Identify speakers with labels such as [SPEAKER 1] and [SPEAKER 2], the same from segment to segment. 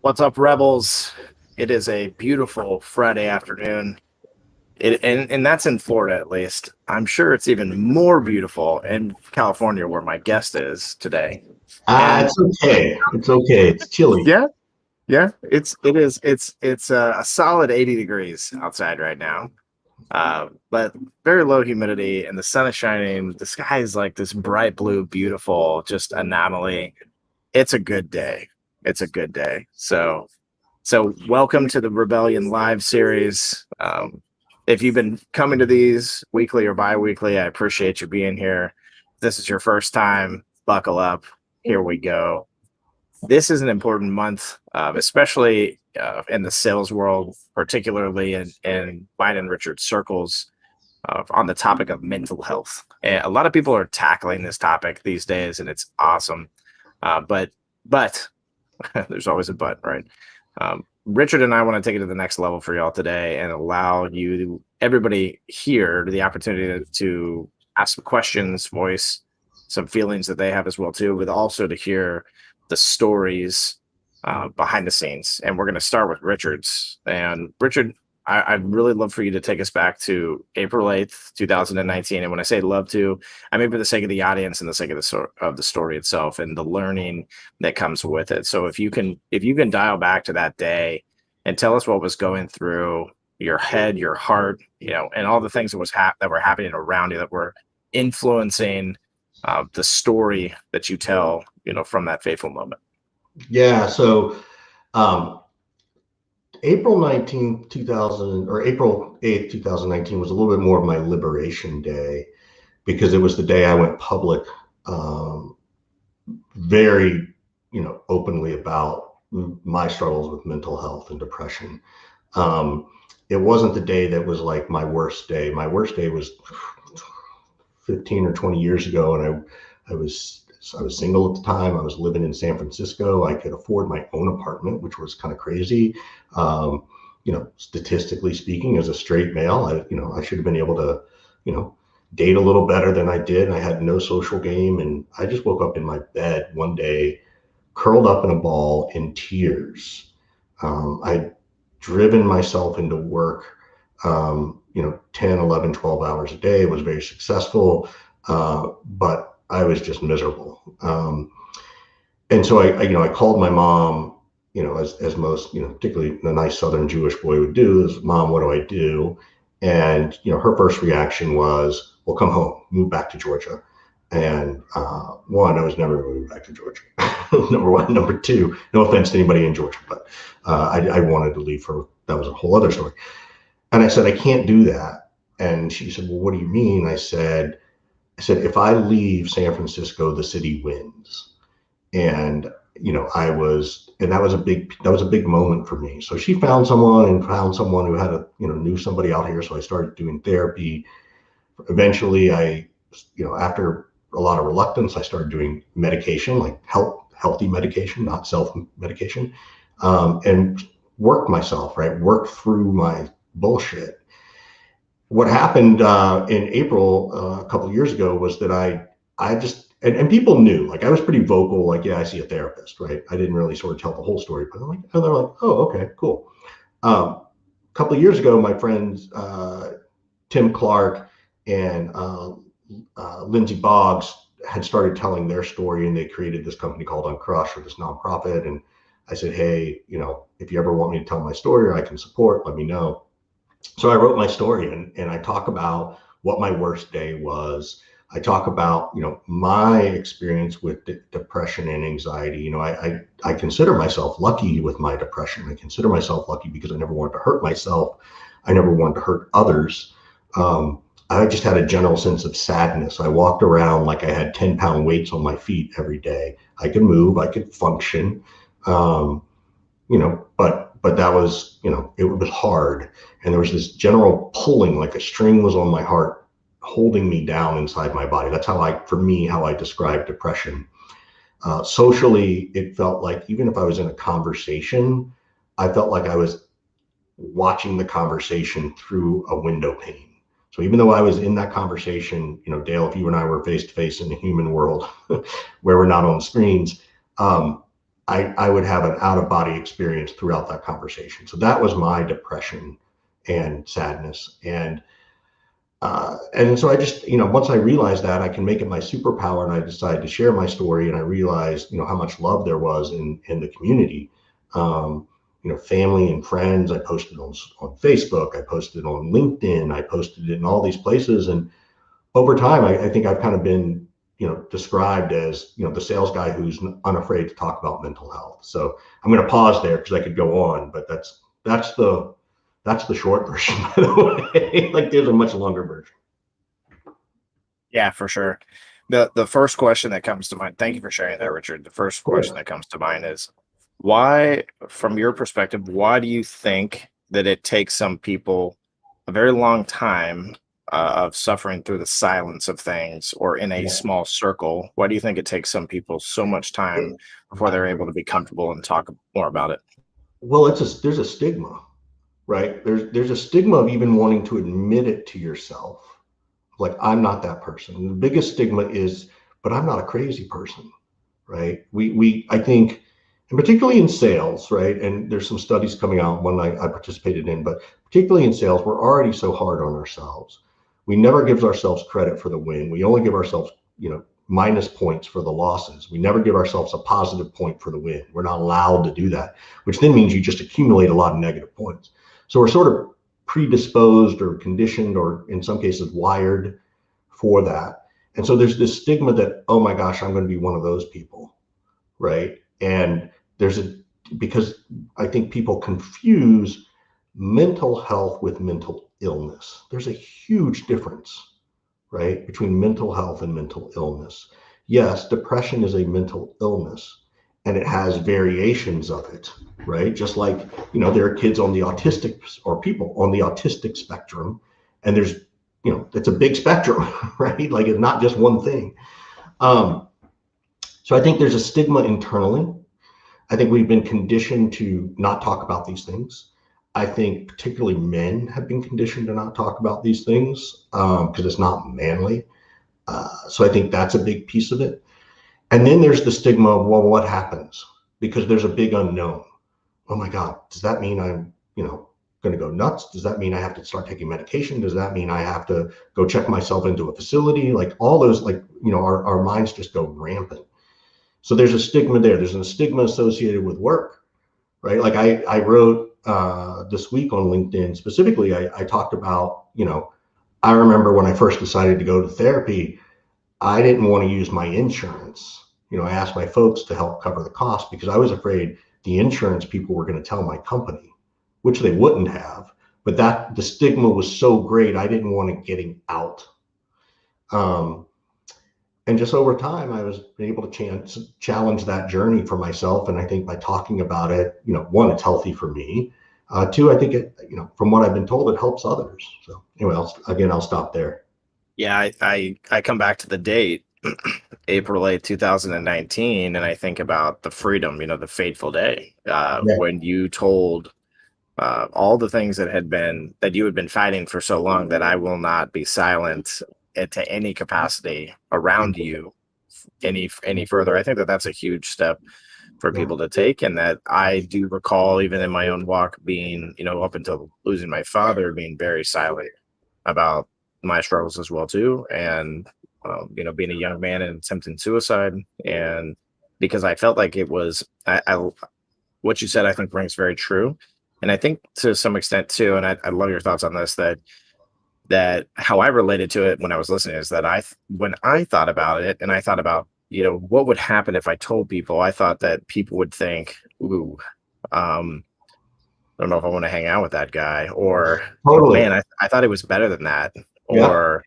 [SPEAKER 1] What's up, Rebels? It is a beautiful Friday afternoon. And that's in Florida at least. I'm sure it's even more beautiful in California where my guest is today. And
[SPEAKER 2] It's okay. It's okay. It's chilly.
[SPEAKER 1] yeah, yeah, it's a solid 80 degrees outside right now. But very low humidity and the sun is shining. The sky is like this bright blue, beautiful, just anomaly. It's a good day. It's a good day. So welcome to the Rebellion Live series. If you've been coming to these weekly or bi-weekly, I appreciate you being here. If this is your first time, buckle up. Here we go. This is an important month, especially in the sales world, particularly in mine and Richard's circles, on the topic of mental health. And a lot of people are tackling this topic these days, and it's awesome. But there's always a but, right? Richard and I want to take it to the next level for y'all today and allow you, everybody here, the opportunity to ask some questions, voice some feelings that they have as well too, but also to hear the stories behind the scenes. And we're going to start with Richard's. And Richard, I'd really love for you to take us back to April 8th, 2019. And when I say love to, I mean for the sake of the audience and the sake of the story itself and the learning that comes with it. So if you can dial back to that day and tell us what was going through your head, your heart, and all the things that were happening around you that were influencing the story that you tell, from that fateful moment.
[SPEAKER 2] Yeah. So um, April 19th, 2000, or April 8th, 2019 was a little bit more of my liberation day because it was the day I went public um, very, openly about my struggles with mental health and depression. Um, it wasn't the day that was like my worst day. My worst day was 15 or 20 years ago, and I was single at the time. I was living in San Francisco. I could afford my own apartment, which was kind of crazy. Um, statistically speaking, as a straight male, I should have been able to, you know, date a little better than I did. I had no social game, and I just woke up in my bed one day, curled up in a ball in tears. I'd driven myself into work, 10, 11, 12 hours a day. It was very successful, but I was just miserable. And so I called my mom, as most, particularly a nice Southern Jewish boy would do is, Mom, what do I do? And, her first reaction was, well, come home, move back to Georgia. And one, I was never moving back to Georgia. Number one. Number two, no offense to anybody in Georgia, but I wanted to leave that was a whole other story. And I said, I can't do that. And she said, well, what do you mean? I said, if I leave San Francisco, the city wins. And, and that was a big moment for me. So she found someone who had knew somebody out here. So I started doing therapy. Eventually after a lot of reluctance, I started doing medication, like healthy medication, not self-medication, and work myself, right? Work through my bullshit. What happened in April a couple of years ago was that I just and people knew, like, I was pretty vocal, like, yeah, I see a therapist, right? I didn't really sort of tell the whole story, but they're like, oh, okay, cool. A couple of years ago, my friends Tim Clark and Lindsay Boggs had started telling their story, and they created this company called Uncrush, or this nonprofit. And I said, hey, if you ever want me to tell my story or I can support, let me know. So I wrote my story, and I talk about what my worst day was. I talk about, my experience with depression and anxiety. I consider myself lucky with my depression. I consider myself lucky because I never wanted to hurt myself. I never wanted to hurt others. I just had a general sense of sadness. I walked around like I had 10-pound weights on my feet every day. I could move, I could function. Um, but that was, it was hard. And there was this general pulling, like a string was on my heart, holding me down inside my body. That's for me, how I describe depression. Socially, it felt like even if I was in a conversation, I felt like I was watching the conversation through a window pane. So even though I was in that conversation, Dale, if you and I were face to face in the human world where we're not on screens, um, I would have an out of body experience throughout that conversation. So that was my depression and sadness. And so I just, once I realized that I can make it my superpower, and I decided to share my story, and I realized, how much love there was in the community. Family and friends. I posted on Facebook. I posted on LinkedIn. I posted it in all these places, and over time, I think I've kind of been, described as, the sales guy who's unafraid to talk about mental health. So I'm going to pause there because I could go on, but that's the short version, by the way. Like there's a much longer version.
[SPEAKER 1] Yeah, for sure. The first question that comes to mind, thank you for sharing that, Richard. The first question
[SPEAKER 2] Sure.
[SPEAKER 1] that comes to mind is why, from your perspective, why do you think that it takes some people a very long time of suffering through the silence of things or in a
[SPEAKER 2] Yeah.
[SPEAKER 1] small circle? Why do you think it takes some people so much time before they're able to be comfortable and talk more about it?
[SPEAKER 2] Well, there's a stigma, right? There's a stigma of even wanting to admit it to yourself. Like I'm not that person. And the biggest stigma is, but I'm not a crazy person, right? I think, and particularly in sales, right? And there's some studies coming out, one I participated in, but particularly in sales, we're already so hard on ourselves. We never give ourselves credit for the win. We only give ourselves, minus points for the losses. We never give ourselves a positive point for the win. We're not allowed to do that, which then means you just accumulate a lot of negative points. So we're sort of predisposed or conditioned, or in some cases wired for that. And so there's this stigma that, oh my gosh, I'm going to be one of those people, right? And because I think people confuse mental health with mental illness. There's a huge difference, right, between mental health and mental illness. Yes, depression is a mental illness and it has variations of it, right? Just like, there are kids on the autistic or people on the autistic spectrum, and there's, it's a big spectrum, right? Like it's not just one thing. Um, so I think there's a stigma internally. I think we've been conditioned to not talk about these things. I think particularly men have been conditioned to not talk about these things because it's not manly. So I think that's a big piece of it. And then there's the stigma of, well, what happens? Because there's a big unknown. Oh my God, does that mean I'm, going to go nuts? Does that mean I have to start taking medication? Does that mean I have to go check myself into a facility? Like all those, like, our minds just go rampant. So there's a stigma there. There's a stigma associated with work, right? Like I wrote this week on LinkedIn specifically, I talked about, I remember when I first decided to go to therapy, I didn't want to use my insurance. I asked my folks to help cover the cost because I was afraid the insurance people were going to tell my company, which they wouldn't have. But that the stigma was so great, I didn't want it getting out. Um, and just over time, I was able to challenge that journey for myself. And I think by talking about it, one, it's healthy for me. Two, I think it, from what I've been told, it helps others. So anyway, I'll stop there.
[SPEAKER 1] Yeah, I come back to the date, April 8th, 2019, and I think about the freedom, the fateful day,
[SPEAKER 2] Yeah.
[SPEAKER 1] when you told all the things that you had been fighting for so long, that I will not be silent to any capacity around you any further. I think that that's a huge step for
[SPEAKER 2] Yeah.
[SPEAKER 1] people to take, and that I do recall even in my own walk being, up until losing my father, being very silent about my struggles as well too, and being a young man and attempting suicide, and because I felt like it was, I what you said, I think rings very true. And I think to some extent too, and I love your thoughts on this, that how I related to it when I was listening is that when I thought about it, and I thought about, what would happen if I told people, I thought that people would think, ooh, um, I don't know if I want to hang out with that guy, or,
[SPEAKER 2] Totally.
[SPEAKER 1] man, I thought it was better than that,
[SPEAKER 2] Yeah.
[SPEAKER 1] or,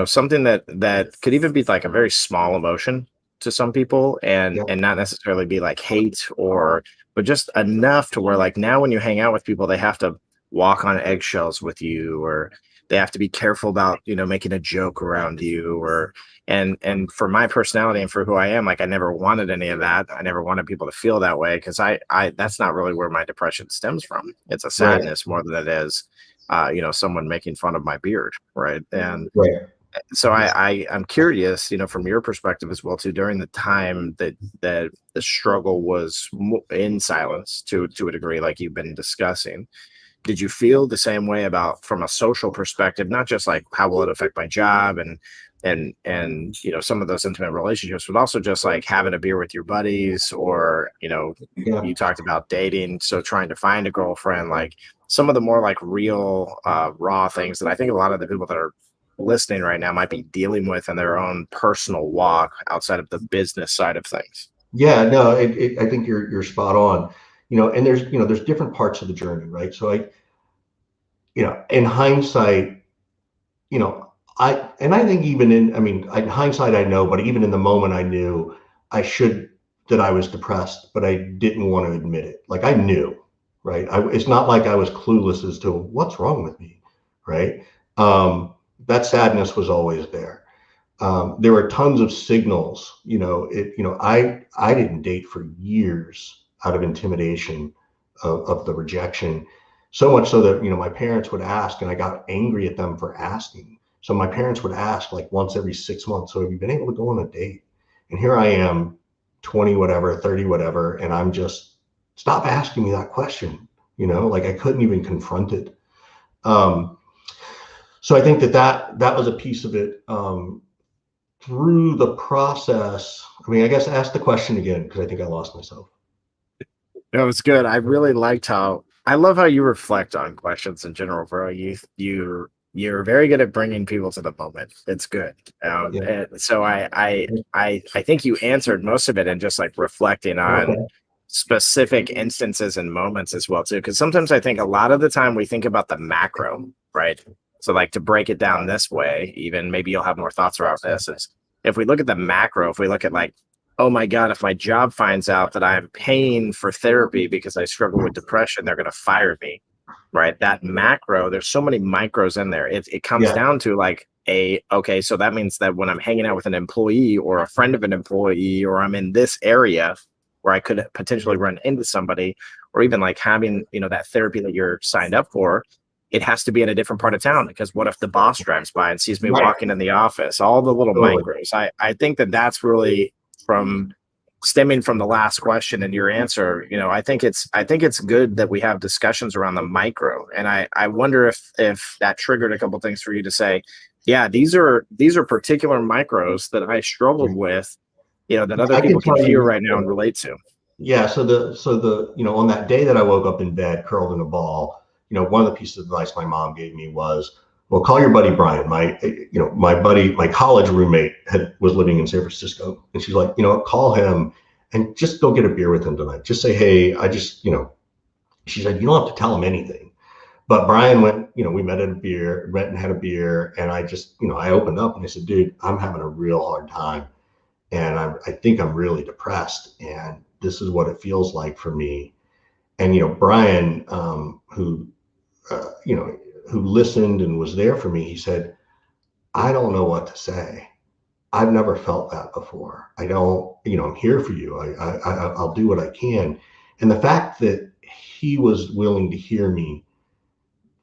[SPEAKER 1] something that could even be like a very small emotion to some people, and
[SPEAKER 2] Yeah.
[SPEAKER 1] not necessarily be like hate, but just enough to where, like, now when you hang out with people, they have to walk on eggshells with you, or they have to be careful about, making a joke around you, or and for my personality and for who I am, like, I never wanted any of that. I never wanted people to feel that way, because I that's not really where my depression stems from. It's a
[SPEAKER 2] Right.
[SPEAKER 1] sadness more than it is someone making fun of my beard, right? and
[SPEAKER 2] Right.
[SPEAKER 1] so I'm curious, from your perspective as well too, during the time that the struggle was in silence to a degree, like you've been discussing, did you feel the same way about from a social perspective, not just like how will it affect my job and some of those intimate relationships, but also just like having a beer with your buddies, or
[SPEAKER 2] Yeah.
[SPEAKER 1] you talked about dating, so trying to find a girlfriend, like some of the more like real raw things that I think a lot of the people that are listening right now might be dealing with in their own personal walk outside of the business side of things.
[SPEAKER 2] Yeah, no, I think you're spot on. And there's different parts of the journey, right? So in hindsight, you know, I think even I mean, in hindsight, I know, but even in the moment, I knew I should that I was depressed, but I didn't want to admit it. Like I knew, right? It's not like I was clueless as to what's wrong with me, right? That sadness was always there. There were tons of signals. I didn't date for years out of intimidation of the rejection, so much so that my parents would ask, and I got angry at them for asking. So my parents would ask like once every 6 months, "So have you been able to go on a date?" And here I am, 20 whatever, 30 whatever, and I'm just stop asking me that question. Like I couldn't even confront it. Um, so I think that was a piece of it. Through the process, I mean, I guess ask the question again because I think I lost myself.
[SPEAKER 1] That was good. I really liked how I love how you reflect on questions in general, bro. You're very good at bringing people to the moment. It's good.
[SPEAKER 2] Yeah.
[SPEAKER 1] And so I think you answered most of it in just like reflecting on
[SPEAKER 2] Okay.
[SPEAKER 1] specific instances and moments as well too. Because sometimes I think a lot of the time we think about the macro, right? So like to break it down this way, even maybe you'll have more thoughts around this. Is if we look at the macro, if we look at like, oh my God, if my job finds out that I'm paying for therapy because I struggle with depression, they're going to fire me, right? That macro, there's so many micros in there. It comes
[SPEAKER 2] Yeah.
[SPEAKER 1] down to like okay, so that means that when I'm hanging out with an employee or a friend of an employee, or I'm in this area where I could potentially run into somebody, or even like having, that therapy that you're signed up for, it has to be in a different part of town, because what if the boss drives by and sees me
[SPEAKER 2] Right.
[SPEAKER 1] walking in the office? All the little
[SPEAKER 2] Totally.
[SPEAKER 1] micros. I think that that's really from stemming from the last question and your answer. I think it's good that we have discussions around the micro, and I wonder if that triggered a couple things for you to say, yeah, these are particular micros that I struggled with, that other
[SPEAKER 2] I can
[SPEAKER 1] people can
[SPEAKER 2] tell
[SPEAKER 1] hear
[SPEAKER 2] you.
[SPEAKER 1] right now and relate to.
[SPEAKER 2] Yeah. So the on that day that I woke up in bed curled in a ball, one of the pieces of advice my mom gave me was, well, call your buddy Brian. My buddy, my college roommate was living in San Francisco, and she's like, call him and just go get a beer with him tonight. Just say, hey, she said, you don't have to tell him anything. But Brian went, we met at a beer, went and had a beer. And I just, I opened up and I said, dude, I'm having a real hard time. And I think I'm really depressed. And this is what it feels like for me. And, Brian, you know, who listened and was there for me, he said, I don't know what to say. I've never felt that before. I don't, I'm here for you. I'll do what I can. And the fact that he was willing to hear me,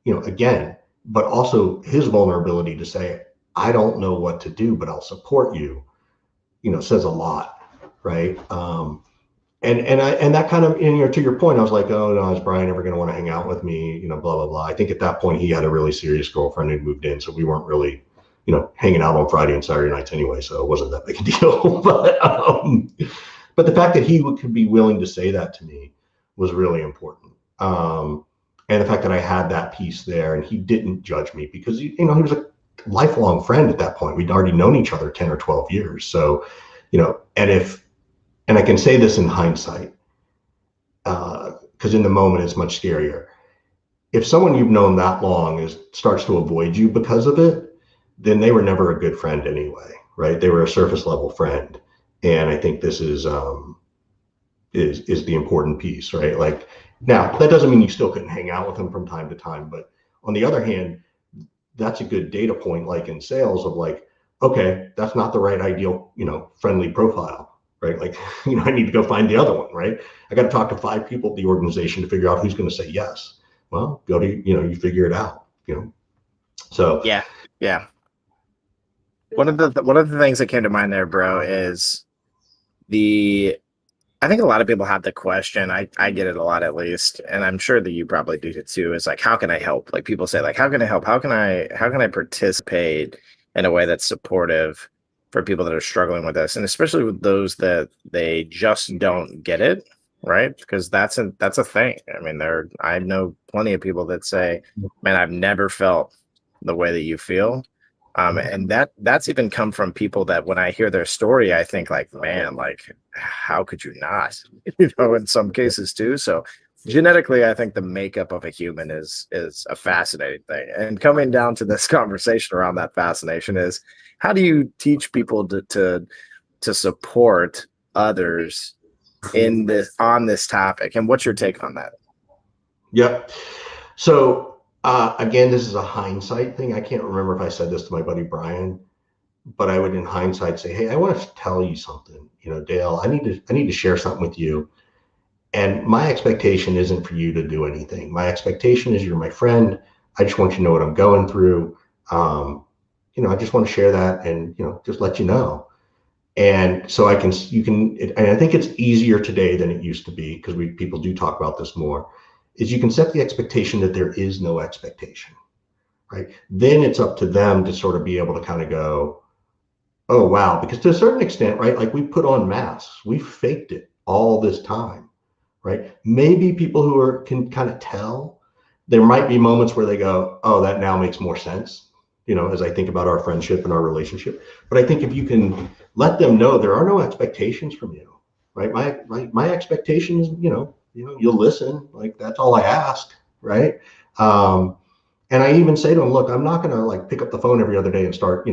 [SPEAKER 2] again, but also his vulnerability to say, I don't know what to do, but I'll support you, says a lot. Right. And that kind of, to your point, I was like, oh no, is Brian ever going to want to hang out with me? Blah, blah, blah. I think at that point he had a really serious girlfriend who moved in. So we weren't really, hanging out on Friday and Saturday nights anyway. So it wasn't that big a deal. But the fact that he could be willing to say that to me was really important. And the fact that I had that piece there and he didn't judge me because, he was a lifelong friend at that point. We'd already known each other 10 or 12 years. So, and I can say this in hindsight, because in the moment it's much scarier. If someone you've known that long starts to avoid you because of it, then they were never a good friend anyway, right? They were a surface level friend. And I think this is the important piece, right? Like now, that doesn't mean you still couldn't hang out with them from time to time, but on the other hand, that's a good data point, like in sales, of like, okay, that's not the right ideal, friendly profile, right? Like, I need to go find the other one, right? I got to talk to 5 people at the organization to figure out who's going to say yes. Well, go to, you figure it out, So
[SPEAKER 1] Yeah, yeah. one of the things that came to mind there, bro, is the I think a lot of people have the question. I get it a lot at least, and I'm sure that you probably do it too. Is like, how can I help? Like people say, like, how can I help? How can I participate in a way that's supportive for people that are struggling with this, and especially with those that they just don't get it, right? Because that's a thing. I mean, I know plenty of people that say, man, I've never felt the way that you feel. And that's even come from people that when I hear their story, I think like, man, like how could you not? In some cases too. So genetically, I think the makeup of a human is a fascinating thing. And coming down to this conversation around that fascination is how do you teach people to support others in this on this topic? And what's your take on that?
[SPEAKER 2] Yep. So again, this is a hindsight thing. I can't remember if I said this to my buddy Brian, but I would, in hindsight, say, "Hey, I want to tell you something. Dale, I need to share something with you. And my expectation isn't for you to do anything. My expectation is you're my friend. I just want you to know what I'm going through. I just want to share that and just let you know." And so and I think it's easier today than it used to be because people do talk about this more. Is you can set the expectation that there is no expectation, right? Then it's up to them to sort of be able to kind of go, oh wow, because to a certain extent, right? Like we put on masks, we faked it all this time, right? Maybe people can kind of tell. There might be moments where they go, oh, that now makes more sense, as I think about our friendship and our relationship. But I think if you can let them know there are no expectations from you, right? My expectation is, you'll listen. Like that's all I ask, right? And I even say to them, look, I'm not going to like pick up the phone every other day and start,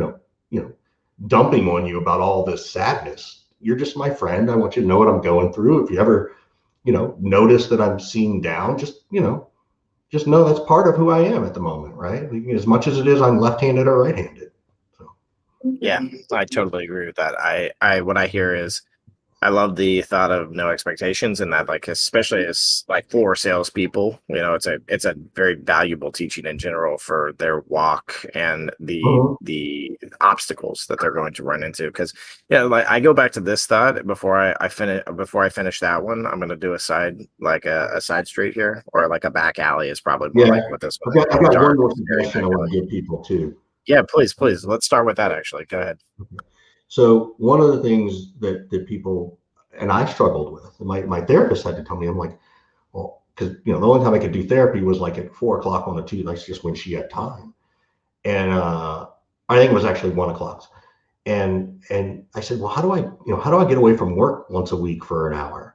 [SPEAKER 2] dumping on you about all this sadness. You're just my friend. I want you to know what I'm going through. If you ever, notice that I'm seeing down, just know that's part of who I am at the moment, right? As much as it is, I'm left-handed or right-handed. So,
[SPEAKER 1] Yeah, I totally agree with that. I what I hear is I love the thought of no expectations, and that, like, especially as like for salespeople, it's a very valuable teaching in general for their walk and
[SPEAKER 2] mhm.
[SPEAKER 1] the obstacles that they're going to run into. Because yeah, like I go back to this thought before I finish that one. I'm going to do a side like a side street here, or like a back alley is probably more
[SPEAKER 2] Yeah,
[SPEAKER 1] like what this one.
[SPEAKER 2] I've got one
[SPEAKER 1] Dark,
[SPEAKER 2] more
[SPEAKER 1] scary
[SPEAKER 2] suggestion
[SPEAKER 1] back
[SPEAKER 2] I want
[SPEAKER 1] alley.
[SPEAKER 2] to give people too.
[SPEAKER 1] Yeah, please. Let's start with that. Actually, go ahead.
[SPEAKER 2] So one of the things that people and I struggled with, my therapist had to tell me, I'm like, well, because the only time I could do therapy was like at 4 o'clock on a Tuesday. That's just when she had time, and I think it was actually 1 o'clock. And I said, well, how do I get away from work once a week for an hour?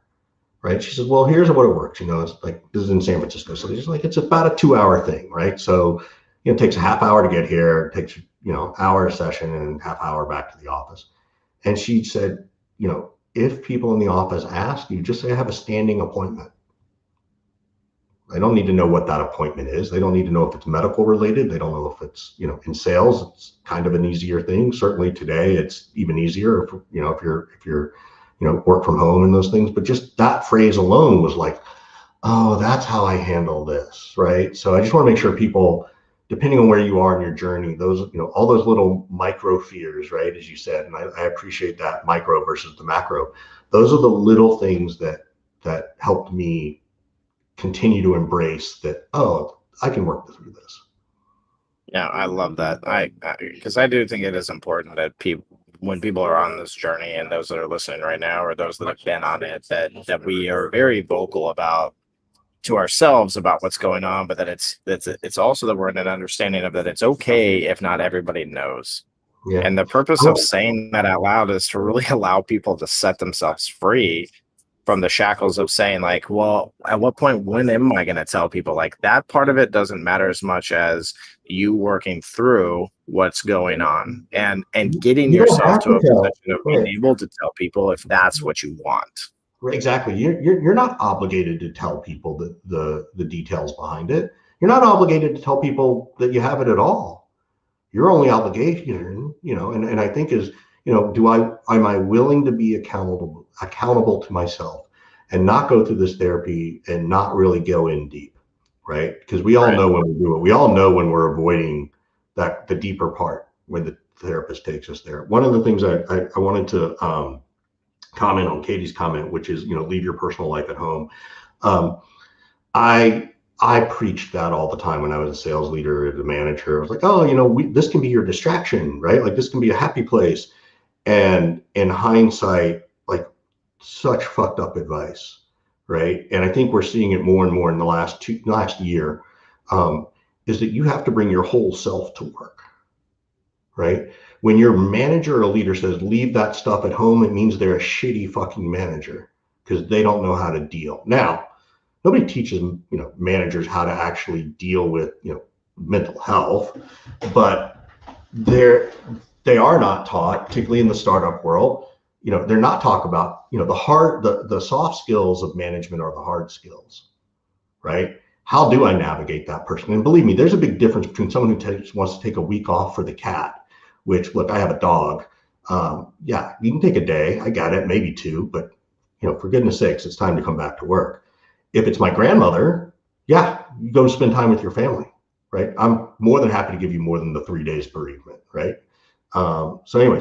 [SPEAKER 2] Right. She says, well, here's what it works. It's like, this is in San Francisco. So it's about a 2 hour thing. Right. So, it takes a half hour to get here, it takes, hour session and half hour back to the office. And she said, if people in the office ask you, just say I have a standing appointment. I don't need to know what that appointment is. They don't need to know if it's medical related. They don't know if it's, in sales. It's kind of an easier thing. Certainly today, it's even easier if you're, work from home and those things. But just that phrase alone was like, oh, that's how I handle this, right? So I just want to make sure people, depending on where you are in your journey, those, all those little micro fears, right, as you said, and I appreciate that micro versus the macro. Those are the little things that helped me continue to embrace that. Oh, I can work through this.
[SPEAKER 1] Yeah, I love that. Because I do think it is important that people, when people are on this journey, and those that are listening right now, or those that have been on it, that we are very vocal about to ourselves about what's going on, but that it's also that we're in an understanding of that it's okay if not everybody knows.
[SPEAKER 2] Yeah.
[SPEAKER 1] And the purpose of saying that out loud is to really allow people to set themselves free from the shackles of saying like, well, at what point, when am I going to tell people? Like that part of it doesn't matter as much as you working through what's going on and getting
[SPEAKER 2] You don't
[SPEAKER 1] yourself
[SPEAKER 2] have
[SPEAKER 1] to
[SPEAKER 2] to
[SPEAKER 1] a
[SPEAKER 2] tell.
[SPEAKER 1] position of being
[SPEAKER 2] Right.
[SPEAKER 1] able to tell people if that's what you want.
[SPEAKER 2] Exactly. You're not obligated to tell people the details behind it. You're not obligated to tell people that you have it at all. Your only obligation, and I think is, am I willing to be accountable to myself and not go through this therapy and not really go in deep, right? Because we all
[SPEAKER 1] Right.
[SPEAKER 2] know when we do it. We all know when we're avoiding the deeper part, when therapist takes us there. One of the things I wanted to comment on Katie's comment, which is, leave your personal life at home. Um, I I preached that all the time when I was a sales leader, as a manager. I was like, oh, this can be your distraction, right? Like this can be a happy place. And in hindsight, like such fucked up advice, right? And I think we're seeing it more and more in the last year, is that you have to bring your whole self to work, right? When your manager or leader says leave that stuff at home, it means they're a shitty fucking manager because they don't know how to deal. Now, nobody teaches managers how to actually deal with mental health, but they're they are not taught, particularly in the startup world. They're not taught about the soft skills of management are the hard skills, right? How do I navigate that person? And believe me, there's a big difference between someone who wants to take a week off for the cat, which, look, I have a dog. Yeah, you can take a day. I got it, maybe two, but for goodness sakes, it's time to come back to work. If it's my grandmother, yeah, you go spend time with your family, right? I'm more than happy to give you more than the 3 days bereavement, right? So anyway,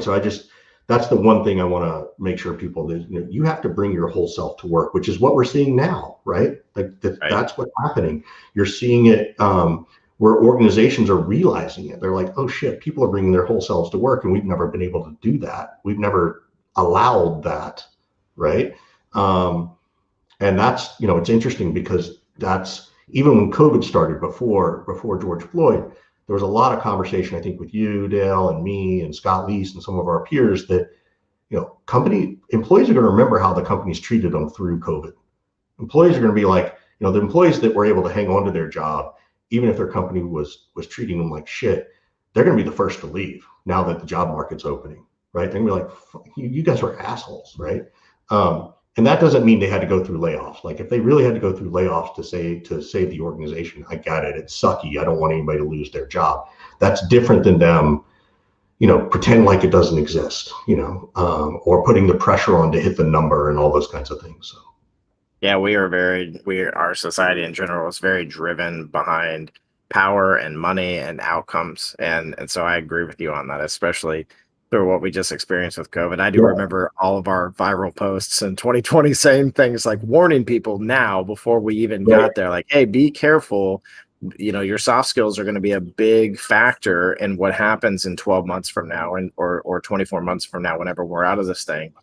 [SPEAKER 2] that's the one thing I want to make sure people that you have to bring your whole self to work, which is what we're seeing now, right? Like that's what's happening. You're seeing it where organizations are realizing it. They're like, oh shit, people are bringing their whole selves to work, and we've never been able to do that. We've never allowed that, right? And that's it's interesting because that's even when COVID started before George Floyd. There was a lot of conversation, I think, with you, Dale, and me, and Scott Leese, and some of our peers that, company employees are going to remember how the companies treated them through COVID. Employees are going to be like, the employees that were able to hang on to their job, even if their company was treating them like shit, they're going to be the first to leave now that the job market's opening, right? They're going to be like, you guys are assholes, right? And that doesn't mean they had to go through layoffs. Like if they really had to go through layoffs to save the organization, I got it. It's sucky. I don't want anybody to lose their job. That's different than them, pretend like it doesn't exist, or putting the pressure on to hit the number and all those kinds of things. So.
[SPEAKER 1] Yeah, our society in general is very driven behind power and money and outcomes. And so I agree with you on that, especially through what we just experienced with COVID. I do remember all of our viral posts in 2020 saying things like warning people now before we even got there, like, hey, be careful. Your soft skills are going to be a big factor in what happens in 12 months from now or 24 months from now, whenever we're out of this thing,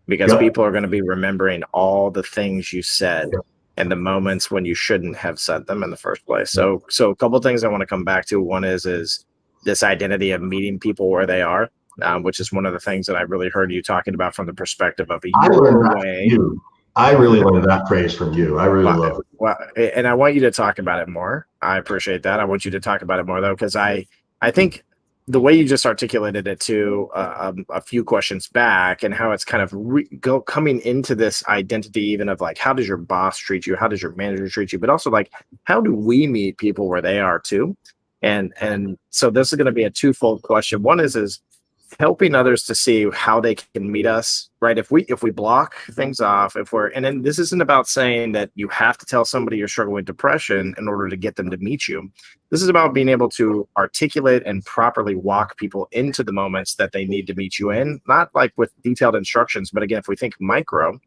[SPEAKER 1] because people are going to be remembering all the things you said and the moments when you shouldn't have said them in the first place. So a couple of things I want to come back to. One is this identity of meeting people where they are. Which is one of the things that I really heard you talking about from the perspective of your way.
[SPEAKER 2] I really learned that phrase from you. I really love it.
[SPEAKER 1] Well, and I want you to talk about it more. I appreciate that. I want you to talk about it more, though, because I think the way you just articulated it to a few questions back, and how it's kind of coming into this identity, even of like, how does your boss treat you? How does your manager treat you? But also, like, how do we meet people where they are too? And so this is going to be a twofold question. One is helping others to see how they can meet us, right? If we block things off, and then this isn't about saying that you have to tell somebody you're struggling with depression in order to get them to meet you. This is about being able to articulate and properly walk people into the moments that they need to meet you in, not like with detailed instructions, but again, if we think micro,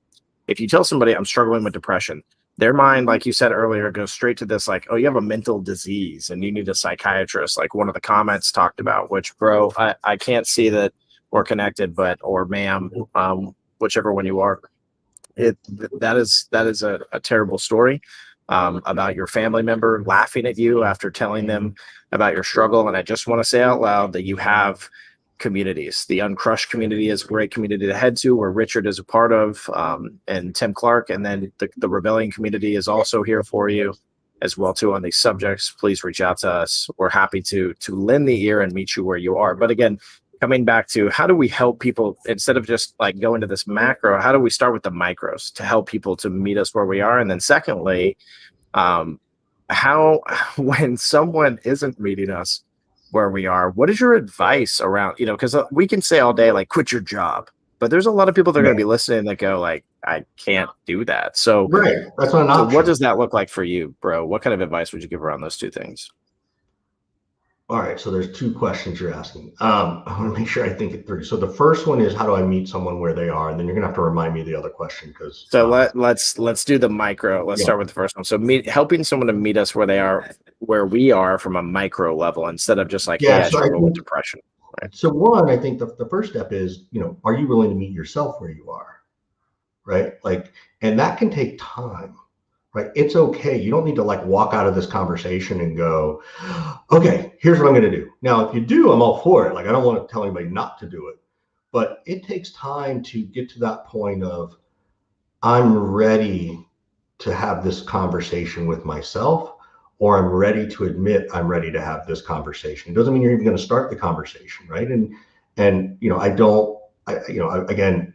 [SPEAKER 1] if you tell somebody I'm struggling with depression, their mind, like you said earlier, goes straight to this, like, oh, you have a mental disease and you need a psychiatrist, like one of the comments talked about, which, bro, I can't see that we're connected, or ma'am, whichever one you are. That is a terrible story about your family member laughing at you after telling them about your struggle. And I just want to say out loud that you have communities. The Uncrushed community is a great community to head to, where Richard is a part of, and Tim Clark, and then the Rebellion community is also here for you as well too on these subjects. Please reach out to us. We're happy to lend the ear and meet you where you are. But again, coming back to how do we help people instead of just like going to this macro, how do we start with the micros to help people to meet us where we are? And then secondly, how when someone isn't meeting us where we are, what is your advice around, because we can say all day, like, quit your job, but there's a lot of people that are going to be listening that go like, I can't do that. So,
[SPEAKER 2] that's not an option.
[SPEAKER 1] So what does that look like for you, bro? What kind of advice would you give around those two things?
[SPEAKER 2] All right, so there's two questions you're asking. I want to make sure I think it through. So the first one is, how do I meet someone where they are? And then you're gonna have to remind me of the other question because
[SPEAKER 1] So let's do the micro. Let's
[SPEAKER 2] yeah,
[SPEAKER 1] start with the first one. So helping someone to meet us where they are, where we are from a micro level, instead of just like, hey,
[SPEAKER 2] yeah.
[SPEAKER 1] I
[SPEAKER 2] So I
[SPEAKER 1] struggle with
[SPEAKER 2] think
[SPEAKER 1] depression. Right.
[SPEAKER 2] so. One, I think the first step is, are you willing to meet yourself where you are, right? Like, and that can take time, right? It's okay. You don't need to like walk out of this conversation and go, okay, here's what I'm going to do. Now, if you do, I'm all for it. Like, I don't want to tell anybody not to do it, but it takes time to get to that point of, I'm ready to have this conversation with myself, or I'm ready to admit I'm ready to have this conversation. It doesn't mean you're even going to start the conversation, right? And I don't, again,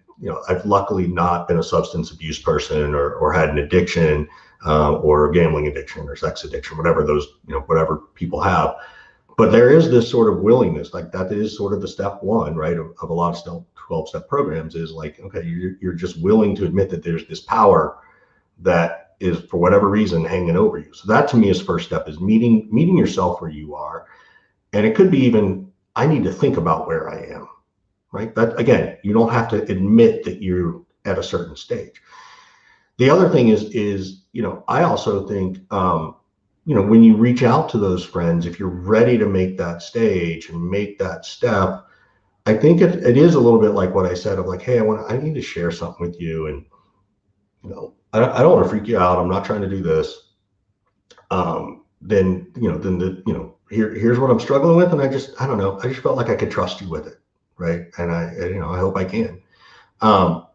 [SPEAKER 2] I've luckily not been a substance abuse person or had an addiction, or gambling addiction or sex addiction, whatever those, whatever people have. But there is this sort of willingness, like that is sort of the step one, right, of a lot of 12-step programs, is like, okay, you're just willing to admit that there's this power that is, for whatever reason, hanging over you. So that to me is first step, is meeting yourself where you are. And it could be even, I need to think about where I am, right? That, again, you don't have to admit that you're at a certain stage. The other thing is, I also think, when you reach out to those friends, if you're ready to make that stage and make that step, I think it is a little bit like what I said of like, hey, I need to share something with you. And, I don't want to freak you out. I'm not trying to do this. Here's what I'm struggling with. And I don't know. I just felt like I could trust you with it. Right. And I hope I can. Um,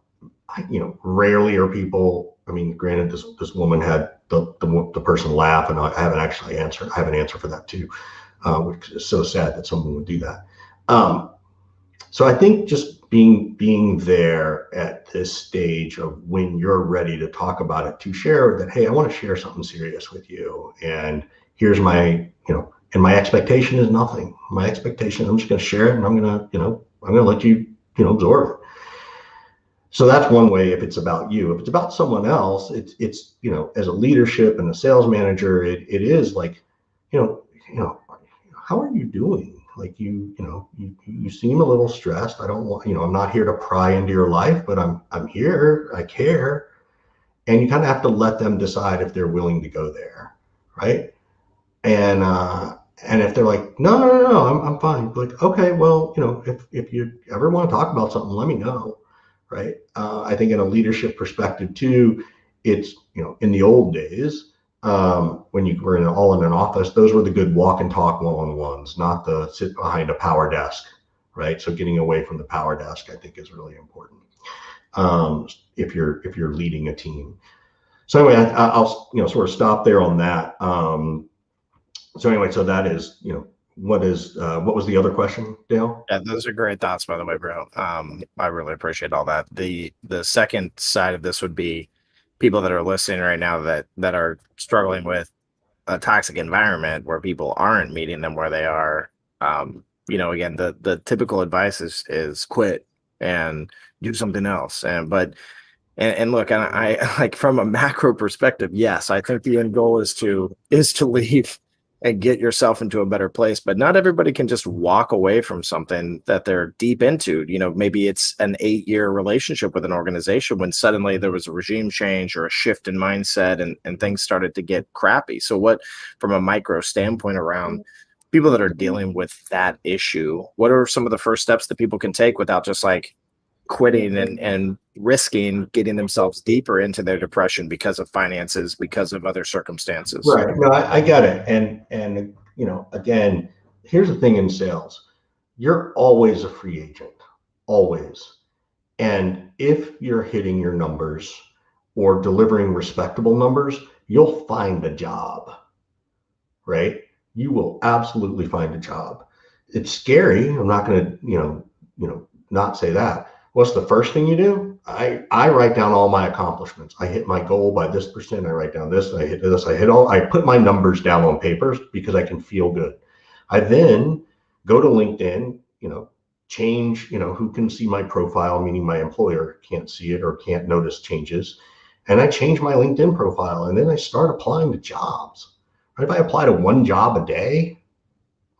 [SPEAKER 2] Rarely are people, I mean, granted, this woman had the person laugh, and I haven't actually answered. I have an answer for that too, which is so sad that someone would do that. Um, so I think just being there at this stage of when you're ready to talk about it, to share that, hey, I want to share something serious with you, and here's my, and my expectation is nothing. My expectation, I'm just going to share it, and I'm going to let you, absorb it. So that's one way. If it's about you, if it's about someone else, it's as a leadership and a sales manager, it is like, you know, you know, how are you doing? Like you seem a little stressed. I don't want, I'm not here to pry into your life, but I'm here. I care. And you kind of have to let them decide if they're willing to go there, right? And if they're like, no, I'm fine. Like, okay, well, if you ever want to talk about something, let me know, right? I think in a leadership perspective too, it's, in the old days, when you were all in an office, those were the good walk and talk one-on-ones, not the sit behind a power desk, right? So getting away from the power desk, I think, is really important, if you're leading a team. So anyway, I'll sort of stop there on that. So anyway, so that is, what was the other question, Dale?
[SPEAKER 1] Yeah, those are great thoughts, by the way, bro. I really appreciate all that. The second side of this would be people that are listening right now that are struggling with a toxic environment where people aren't meeting them where they are. Again, the typical advice is quit and do something else. And look, and I like, from a macro perspective, yes, I think the end goal is to leave and get yourself into a better place. But not everybody can just walk away from something that they're deep into. Maybe it's an 8-year relationship with an organization when suddenly there was a regime change or a shift in mindset, and things started to get crappy. So what, from a micro standpoint around people that are dealing with that issue, what are some of the first steps that people can take without just like quitting and risking getting themselves deeper into their depression because of finances, because of other circumstances?
[SPEAKER 2] Right. No, I get it. And again, here's the thing in sales. You're always a free agent, always. And if you're hitting your numbers or delivering respectable numbers, you'll find a job, right? You will absolutely find a job. It's scary. I'm not going to, not say that. What's the first thing you do? I write down all my accomplishments. I hit my goal by this percent. I write down this. I hit this. I put my numbers down on papers because I can feel good. I then go to LinkedIn, change, who can see my profile, meaning my employer can't see it or can't notice changes. And I change my LinkedIn profile, and then I start applying to jobs. Right? If I apply to one job a day,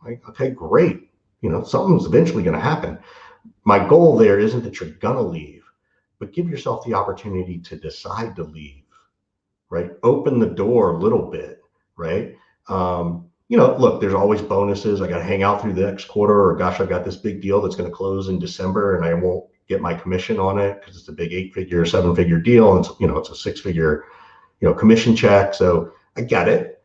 [SPEAKER 2] Like, okay, great. Something's eventually going to happen. My goal there isn't that you're going to leave, but give yourself the opportunity to decide to leave, right? Open the door a little bit, right? Look, there's always bonuses. I got to hang out through the next quarter, or gosh, I've got this big deal that's going to close in December and I won't get my commission on it because it's a big 8-figure, 7-figure deal. And it's a 6-figure, commission check. So I get it,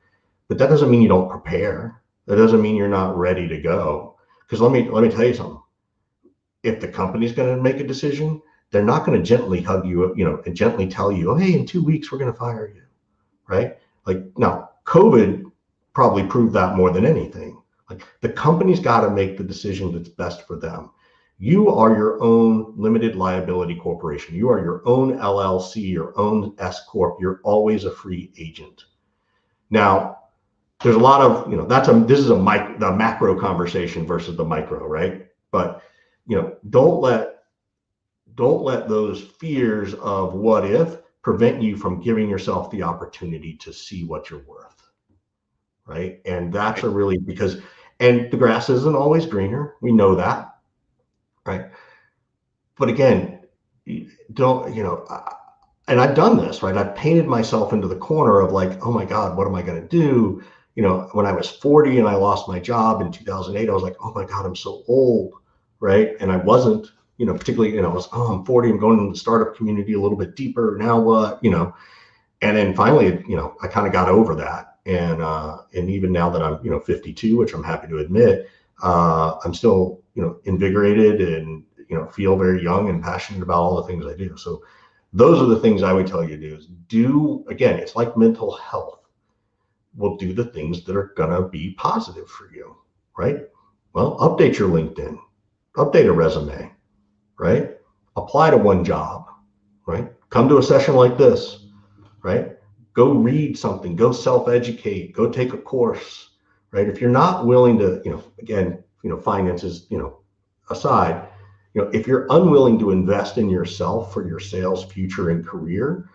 [SPEAKER 2] but that doesn't mean you don't prepare. That doesn't mean you're not ready to go. Because let me tell you something. If the company's going to make a decision, they're not going to gently hug you, and gently tell you, oh, hey, in 2 weeks, we're going to fire you, right? Like, now, COVID probably proved that more than anything. Like, the company's got to make the decision that's best for them. You are your own limited liability corporation. You are your own LLC, your own S Corp. You're always a free agent. Now, there's a lot of, this is the macro conversation versus the micro, right? But, don't let those fears of what if prevent you from giving yourself the opportunity to see what you're worth, right? And that's and the grass isn't always greener. We know that, right? But again, don't, and I've done this, right? I've painted myself into the corner of like, oh my God, what am I going to do? When I was 40 and I lost my job in 2008, I was like, oh my God, I'm so old, right? And I wasn't, particularly, I'm 40, I'm going into the startup community a little bit deeper. Now what, and then finally, I kind of got over that. And even now that I'm, 52, which I'm happy to admit, I'm still, invigorated and, feel very young and passionate about all the things I do. So those are the things I would tell you to do. Again, it's like mental health. We'll do the things that are going to be positive for you, right? Well, update your LinkedIn, update a resume, right? Apply to one job, right? Come to a session like this, right? Go read something, go self-educate, go take a course, right? If you're not willing to, again, finances, aside, if you're unwilling to invest in yourself for your sales future and career,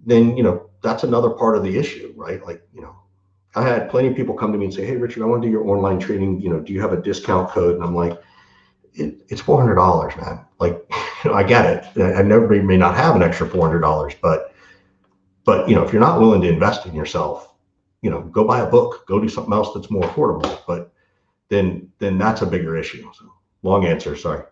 [SPEAKER 2] then, that's another part of the issue, right? Like, I had plenty of people come to me and say, hey, Richard, I want to do your online training. Do you have a discount code? And I'm like, it's $400, man. Like, I get it. I may not have an extra $400, but if you're not willing to invest in yourself, go buy a book, go do something else that's more affordable. But then that's a bigger issue. So, long answer, sorry.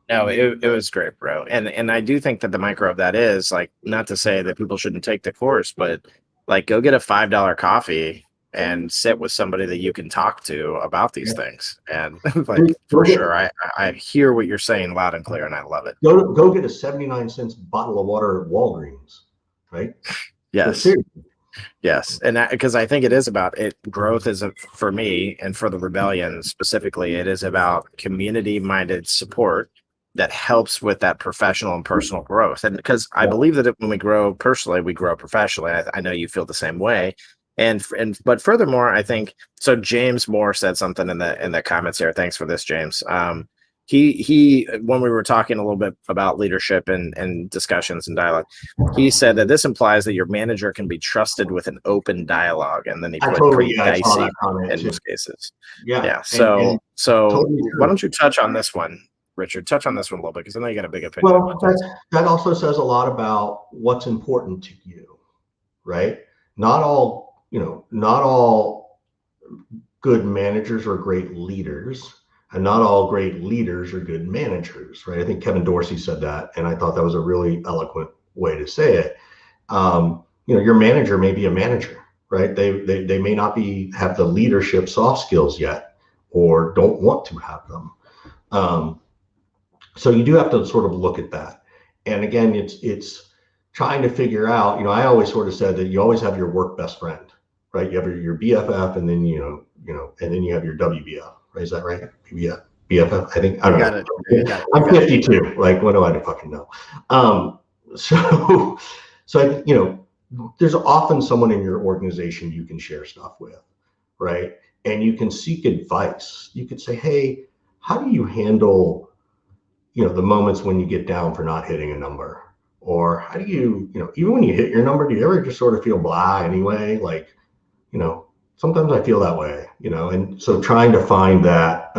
[SPEAKER 1] No, it was great, bro. And I do think that the micro of that is like, not to say that people shouldn't take the course, but like go get a $5 coffee and sit with somebody that you can talk to about these things. And like for sure, I hear what you're saying loud and clear, and I love it.
[SPEAKER 2] Go get a 79-cent bottle of water at Walgreens, right?
[SPEAKER 1] Yes. Yes. And because I think it is about it. Growth is for me and for the rebellion specifically, it is about community minded support that helps with that professional and personal growth. And because I believe that when we grow personally, we grow professionally. I know you feel the same way. But furthermore, I think so. James Moore said something in the comments here. Thanks for this, James. He when we were talking a little bit about leadership and discussions and dialogue, he said that this implies that your manager can be trusted with an open dialogue, and then he put pretty dicey in most cases. Yeah. So why don't you touch on this one, Richard? Touch on this one a little bit, because I know you got a big opinion.
[SPEAKER 2] Well, that also says a lot about what's important to you, right? Not all good managers are great leaders, and not all great leaders are good managers, right? I think Kevin Dorsey said that, and I thought that was a really eloquent way to say it. Your manager may be a manager, right? They may not have the leadership soft skills yet, or don't want to have them. So you do have to sort of look at that. And again, it's trying to figure out, I always sort of said that you always have your work best friend, right? You have your BFF, and then, and then you have your WBF, right? Is that right? BFF, I think. I don't know. I'm 52. Like, what do I fucking know? So there's often someone in your organization you can share stuff with, right? And you can seek advice. You could say, hey, how do you handle, the moments when you get down for not hitting a number? Or how do you, even when you hit your number, do you ever just sort of feel blah anyway? Like, sometimes I feel that way, and so trying to find that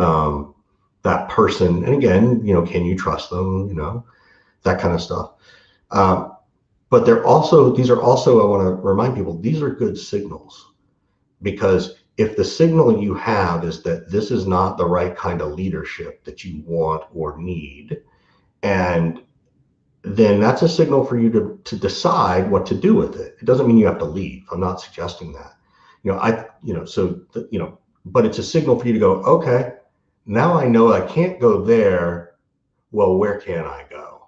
[SPEAKER 2] person, and again, can you trust them, that kind of stuff. Um, but these are also, I want to remind people, these are good signals, because if the signal you have is that this is not the right kind of leadership that you want or need, and then that's a signal for you to decide what to do with it. It doesn't mean you have to leave. I'm not suggesting that. But it's a signal for you to go, okay, now I know I can't go there. Well, where can I go?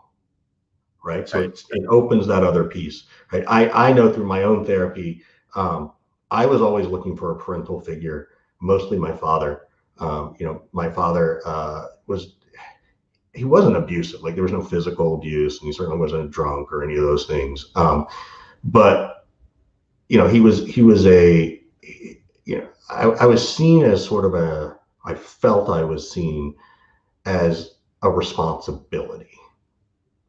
[SPEAKER 2] Right. So
[SPEAKER 1] Right.
[SPEAKER 2] it opens that other piece. Right. I know through my own therapy, I was always looking for a parental figure, mostly my father. My father he wasn't abusive. Like, there was no physical abuse, and he certainly wasn't a drunk or any of those things. But he was I was seen as sort of I felt I was seen as a responsibility,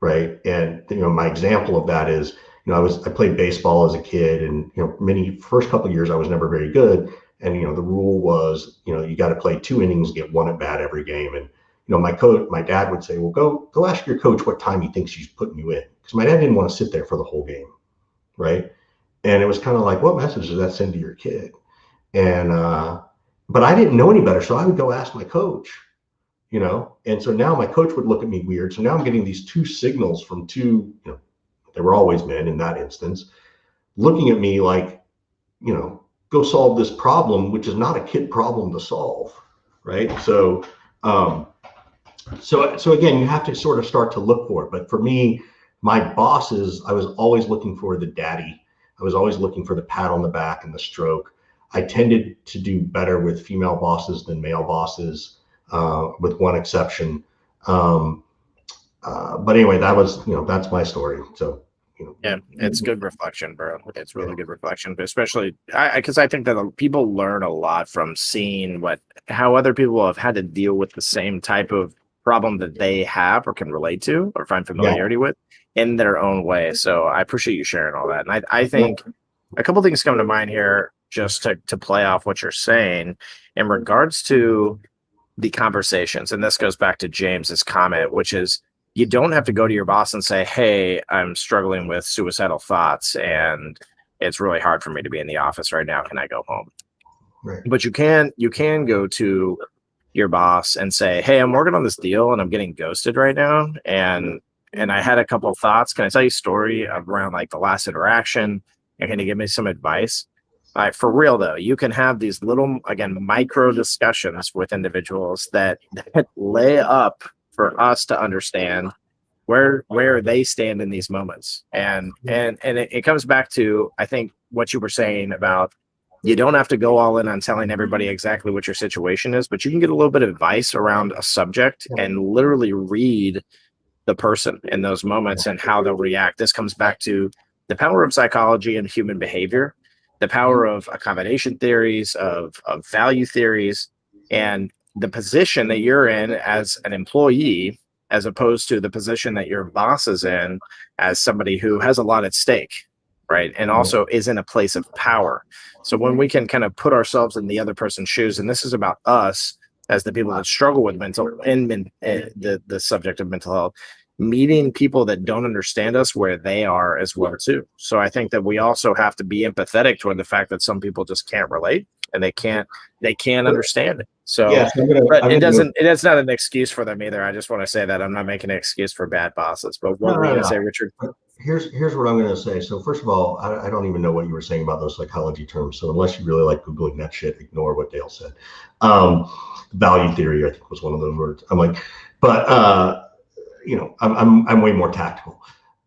[SPEAKER 2] right? And my example of that is, I played baseball as a kid, and many first couple of years I was never very good, and the rule was, you got to play 2 innings, get one at bat every game. And my dad would say, well, go ask your coach what time he thinks he's putting you in, because my dad didn't want to sit there for the whole game, right? And it was kind of like, what message does that send to your kid? And but I didn't know any better, so I would go ask my coach, and so now my coach would look at me weird. So now I'm getting these two signals from two, they were always men in that instance, looking at me like, go solve this problem, which is not a kid problem to solve, right? So again, you have to sort of start to look for it. But for me, my bosses, I was always looking for the daddy. I was always looking for the pat on the back and the stroke. I tended to do better with female bosses than male bosses, with one exception. But anyway, that's my story. So,
[SPEAKER 1] Yeah, it's good reflection, bro. It's really good reflection, but especially because I think that people learn a lot from seeing how other people have had to deal with the same type of problem that they have or can relate to or find
[SPEAKER 2] yeah,
[SPEAKER 1] familiarity with in their own way. So I appreciate you sharing all that. And I
[SPEAKER 2] yeah,
[SPEAKER 1] think a couple things come to mind here just to play off what you're saying in regards to the conversations. And this goes back to James's comment, which is, you don't have to go to your boss and say, hey, I'm struggling with suicidal thoughts and it's really hard for me to be in the office right now. Can I go home?
[SPEAKER 2] right,
[SPEAKER 1] But you can go to your boss and say, hey, I'm working on this deal and I'm getting ghosted right now. And I had a couple of thoughts. Can I tell you a story around like the last interaction? And can you give me some advice? For real though, you can have these little, again, micro discussions with individuals that lay up for us to understand where they stand in these moments. And it comes back to, I think, what you were saying about, you don't have to go all in on telling everybody exactly what your situation is, but you can get a little bit of advice around a subject and literally read the person in those moments and how they'll react. This comes back to the power of psychology and human behavior, the power of accommodation theories, of value theories, and the position that you're in as an employee, as opposed to the position that your boss is in as somebody who has a lot at stake, right? And also is in a place of power. So when we can kind of put ourselves in the other person's shoes, and this is about us as the people that struggle with the subject of mental health, meeting people that don't understand us where they are as well too. So I think that we also have to be empathetic toward the fact that some people just can't relate and they can't understand it. So
[SPEAKER 2] yeah. So
[SPEAKER 1] but
[SPEAKER 2] I'm
[SPEAKER 1] it
[SPEAKER 2] gonna go.
[SPEAKER 1] doesn't it's not an excuse for them either. I just want to say that I'm not making an excuse for bad bosses. But
[SPEAKER 2] No,
[SPEAKER 1] what were you
[SPEAKER 2] no,
[SPEAKER 1] gonna
[SPEAKER 2] no.
[SPEAKER 1] say, Richard?
[SPEAKER 2] Here's what I'm going to say. So first of all, I don't even know what you were saying about those psychology terms. So unless you really like Googling that shit, ignore what Dale said. Value theory, I think, was one of those words. I'm like, but I'm way more tactical.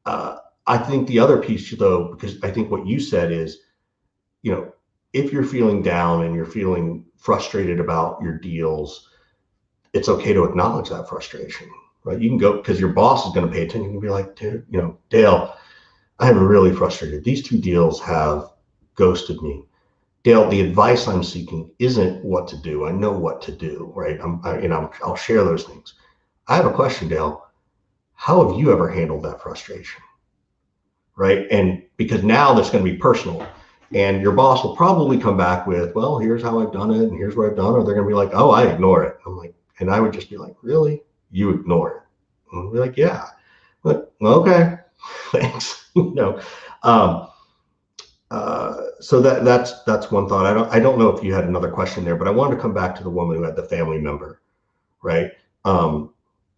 [SPEAKER 2] I think the other piece though, because I think what you said is, you know, if you're feeling down and you're feeling frustrated about your deals, it's okay to acknowledge that frustration, right? You can go, because your boss is going to pay attention. You can be like, dude, Dale, I am really frustrated. These two deals have ghosted me. Dale, the advice I'm seeking isn't what to do. I know what to do, right? I'll share those things. I have a question, Dale. How have you ever handled that frustration, right? And because now that's going to be personal. And your boss will probably come back with, well, here's how I've done it and here's what I've done. Or they're going to be like, oh, I ignore it. I'm like, and I would just be like, really? You ignore it? And I'll be like, yeah. But okay, thanks. Um, so that's one thought. I don't know if you had another question there, but I wanted to come back to the woman who had the family member, right? Um,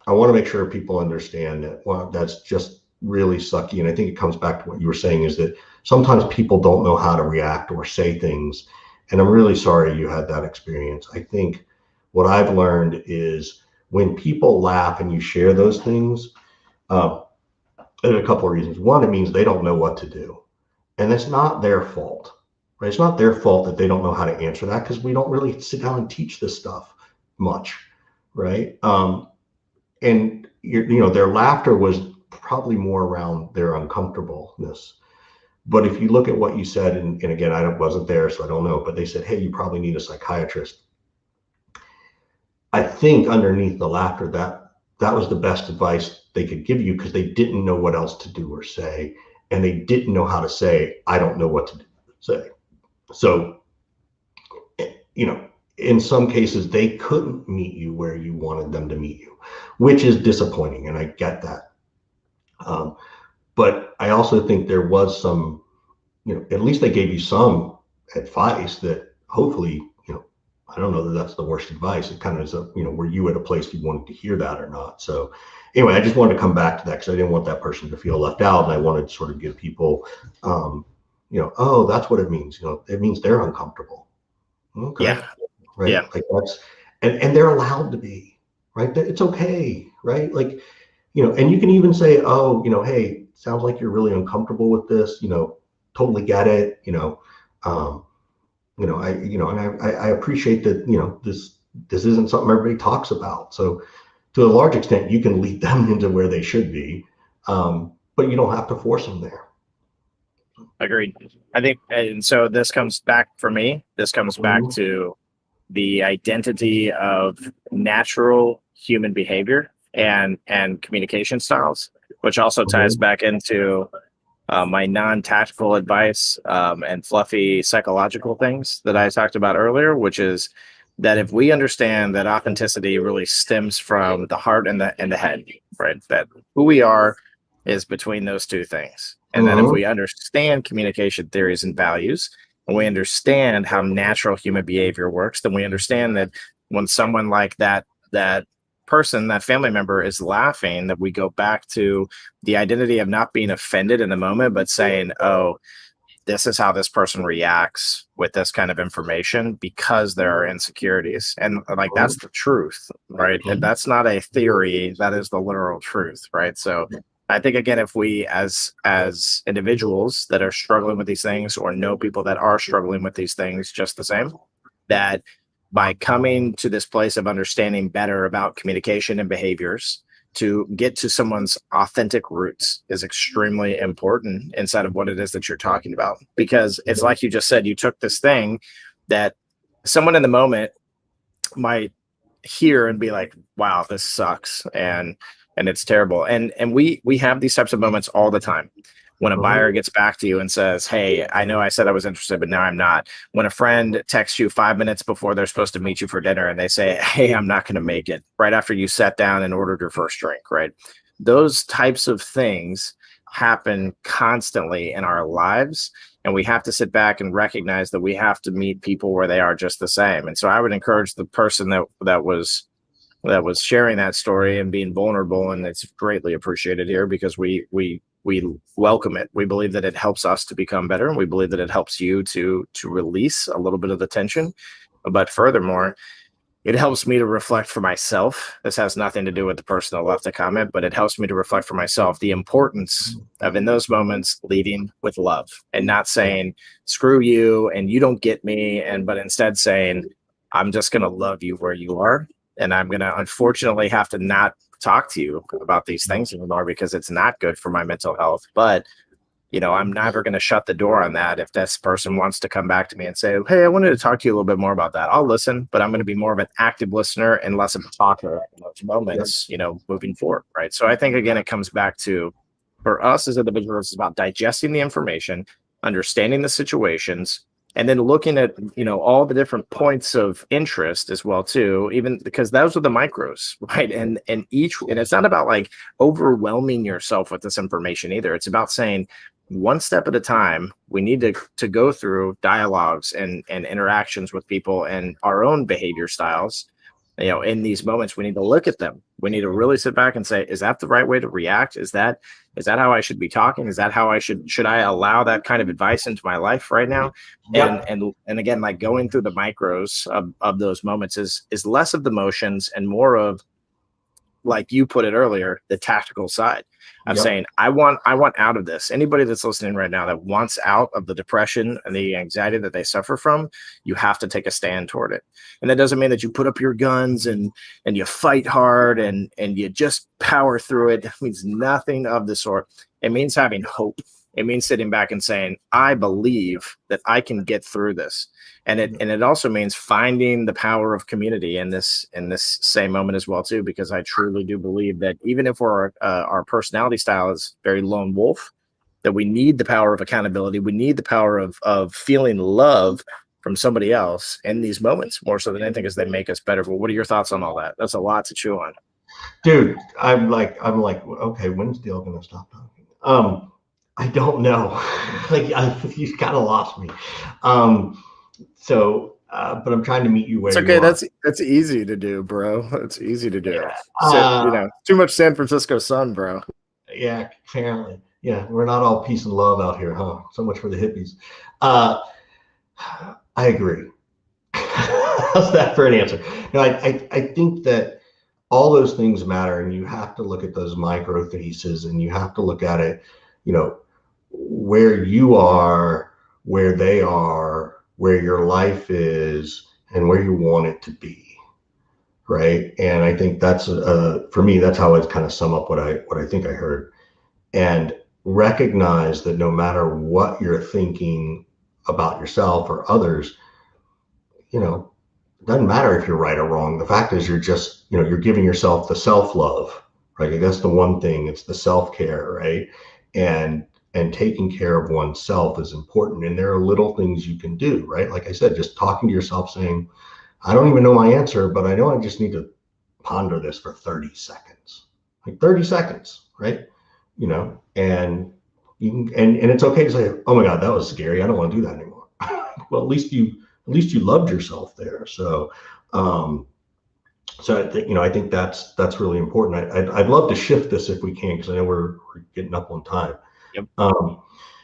[SPEAKER 2] I want to make sure people understand that, well, that's just really sucky. And I think it comes back to what you were saying, is that sometimes people don't know how to react or say things. And I'm really sorry you had that experience. I think what I've learned is when people laugh and you share those things, uh, there's a couple of reasons. One, it means they don't know what to do. And it's not their fault, right? It's not their fault that they don't know how to answer that, because we don't really sit down and teach this stuff much, right? And their laughter was probably more around their uncomfortableness. But if you look at what you said, and again, I wasn't there, so I don't know, but they said, hey, you probably need a psychiatrist. I think underneath the laughter, that was the best advice they could give you, because they didn't know what else to do or say, and they didn't know how to say, I don't know what to do, say. So, in some cases, they couldn't meet you where you wanted them to meet you, which is disappointing, and I get that. But I also think there was some, at least they gave you some advice that hopefully, I don't know that that's the worst advice. It kind of is, were you at a place you wanted to hear that or not? So anyway, I just wanted to come back to that, because I didn't want that person to feel left out. And I wanted to sort of give people, oh, that's what it means. It means they're uncomfortable. Okay.
[SPEAKER 1] Yeah.
[SPEAKER 2] Right.
[SPEAKER 1] Yeah.
[SPEAKER 2] Like that's, and they're allowed to be, right. It's okay. Right. Like, and you can even say, oh, hey, sounds like you're really uncomfortable with this, totally get it, I appreciate that, this isn't something everybody talks about. So to a large extent, you can lead them into where they should be, but you don't have to force them there.
[SPEAKER 1] Agreed. I think, and so this comes back for me. This comes back to the identity of natural human behavior and communication styles, which also ties back into my non-tactical advice and fluffy psychological things that I talked about earlier, which is that if we understand that authenticity really stems from the heart and the head, right? That who we are is between those two things. And that if we understand communication theories and values, and we understand how natural human behavior works, then we understand that when someone like that person, that family member is laughing, that we go back to the identity of not being offended in the moment, but saying, oh, this is how this person reacts with this kind of information because there are insecurities. And like, that's the truth, right? And that's not a theory, that is the literal truth, right? So I think, again, if we as individuals that are struggling with these things, or know people that are struggling with these things just the same, that by coming to this place of understanding better about communication and behaviors to get to someone's authentic roots is extremely important inside of what it is that you're talking about. Because it's like you just said, you took this thing that someone in the moment might hear and be like, wow, this sucks. And it's terrible. And we have these types of moments all the time. When a buyer gets back to you and says, hey, I know I said I was interested, but now I'm not. When a friend texts you 5 minutes before they're supposed to meet you for dinner and they say, hey, I'm not going to make it, right after you sat down and ordered your first drink, right? Those types of things happen constantly in our lives. And we have to sit back and recognize that we have to meet people where they are just the same. And so I would encourage the person that was sharing that story and being vulnerable, and it's greatly appreciated here, because we welcome it. We believe that it helps us to become better, and we believe that it helps you to release a little bit of the tension. But furthermore, it helps me to reflect for myself. This has nothing to do with the person that left the comment, but it helps me to reflect for myself the importance of, in those moments, leading with love and not saying, screw you and you don't get me, but instead saying, I'm just going to love you where you are. And I'm going to unfortunately have to not talk to you about these things anymore, because it's not good for my mental health. But, I'm never going to shut the door on that. If this person wants to come back to me and say, hey, I wanted to talk to you a little bit more about that, I'll listen, but I'm going to be more of an active listener and less of a talker in those moments, moving forward. Right. So I think, again, it comes back to, for us as individuals, it's about digesting the information, understanding the situations, and then looking at, all the different points of interest as well too, even because those are the micros, right? And it's not about like overwhelming yourself with this information either. It's about saying one step at a time. We need to go through dialogues and interactions with people and our own behavior styles. In these moments, we need to look at them. We need to really sit back and say, is that the right way to react? Is that how I should be talking? Is that how should I allow that kind of advice into my life right now?
[SPEAKER 2] Yep.
[SPEAKER 1] And again, like going through the micros of those moments is less of the motions and more of, like you put it earlier, the tactical side of
[SPEAKER 2] Yep.
[SPEAKER 1] saying, I want out of this. Anybody that's listening right now that wants out of the depression and the anxiety that they suffer from, you have to take a stand toward it. And that doesn't mean that you put up your guns and you fight hard and you just power through it. It means nothing of the sort. It means having hope. It means sitting back and saying, I believe that I can get through this. And it also means finding the power of community in this same moment as well too, because I truly do believe that even if our personality style is very lone wolf, that we need the power of accountability. We need the power of feeling love from somebody else in these moments more so than anything, as they make us better. But what are your thoughts on all that? That's a lot to chew on.
[SPEAKER 2] Dude, I'm like, okay, when's Dale gonna stop talking? I don't know. You've kind of lost me. But I'm trying to meet you
[SPEAKER 1] It's
[SPEAKER 2] where you
[SPEAKER 1] okay.
[SPEAKER 2] are.
[SPEAKER 1] That's easy to do, bro. It's easy to do.
[SPEAKER 2] Yeah.
[SPEAKER 1] Too much San Francisco sun, bro.
[SPEAKER 2] Yeah, apparently. Yeah, we're not all peace and love out here, huh? So much for the hippies. Uh, I agree. How's that for an answer? No, I think that all those things matter, and you have to look at those micro theses, and you have to look at it, you know, where you are, where they are, where your life is, and where you want it to be, right? And I think that's for me, that's how I kind of sum up what I think I heard, and recognize that no matter what you're thinking about yourself or others, you know, it doesn't matter if you're right or wrong. The fact is, you're giving yourself the self love, right? That's the one thing. It's the self care, right? And and taking care of oneself is important. And there are little things you can do, right? Like I said, just talking to yourself, saying, I don't even know my answer, but I know I just need to ponder this for 30 seconds, like 30 seconds, right? And you can, and it's okay to say, oh my God, that was scary. I don't want to do that anymore. Well, at least you loved yourself there. Um, I think that's really important. I'd love to shift this if we can, because I know we're getting up on time.
[SPEAKER 1] Yep.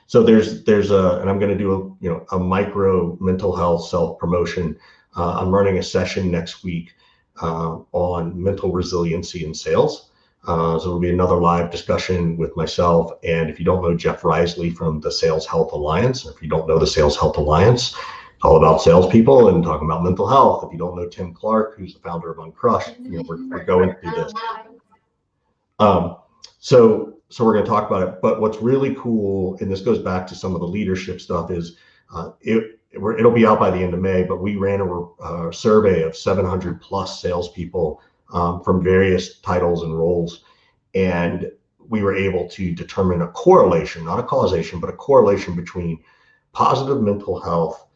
[SPEAKER 2] So and I'm going to do a micro mental health self promotion. I'm running a session next week on mental resiliency in sales. So it'll be another live discussion with myself. And if you don't know Jeff Risley from the Sales Health Alliance, if you don't know the Sales Health Alliance, it's all about salespeople and talking about mental health. If you don't know Tim Clark, who's the founder of Uncrushed, we're going through this. Um, so we're going to talk about it. But what's really cool, and this goes back to some of the leadership stuff, is it'll be out by the end of May. But we ran a survey of 700 plus salespeople from various titles and roles, and we were able to determine a correlation, not a causation, but a correlation between positive mental health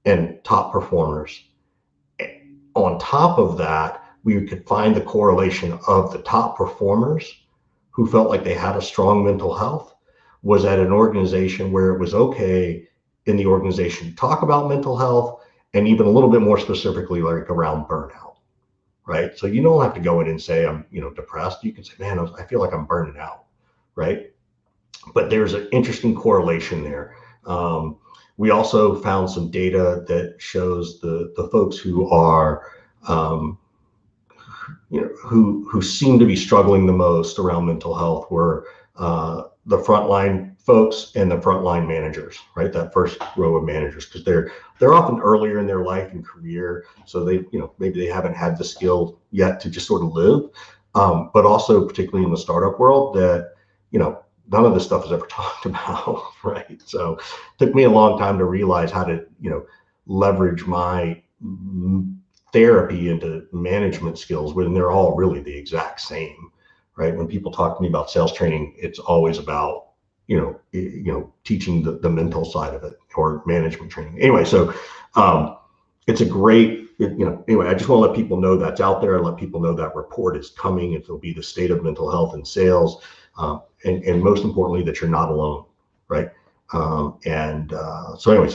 [SPEAKER 2] and top performers. On top of that, we could find the correlation of the top performers who felt like they had a strong mental health was at an organization where it was okay in the organization to talk about mental health, and even a little bit more specifically, like around burnout, right? So you don't have to go in and say I'm depressed. You can say, man, I feel like I'm burning out, right? But there's an interesting correlation there. We also found some data that shows the folks who are who seem to be struggling the most around mental health were the frontline folks and the frontline managers, right? That first row of managers, because they're often earlier in their life and career, so they maybe they haven't had the skill yet to just sort of live, but also particularly in the startup world that none of this stuff is ever talked about, right? So it took me a long time to realize how to leverage my therapy into management skills when they're all really the exact same, right? When people talk to me about sales training, it's always about teaching the mental side of it or management training. Anyway, so it's a great, anyway, I just want to let people know that's out there and let people know that report is coming. It'll be the state of mental health and sales. And most importantly, that you're not alone, right? So anyway,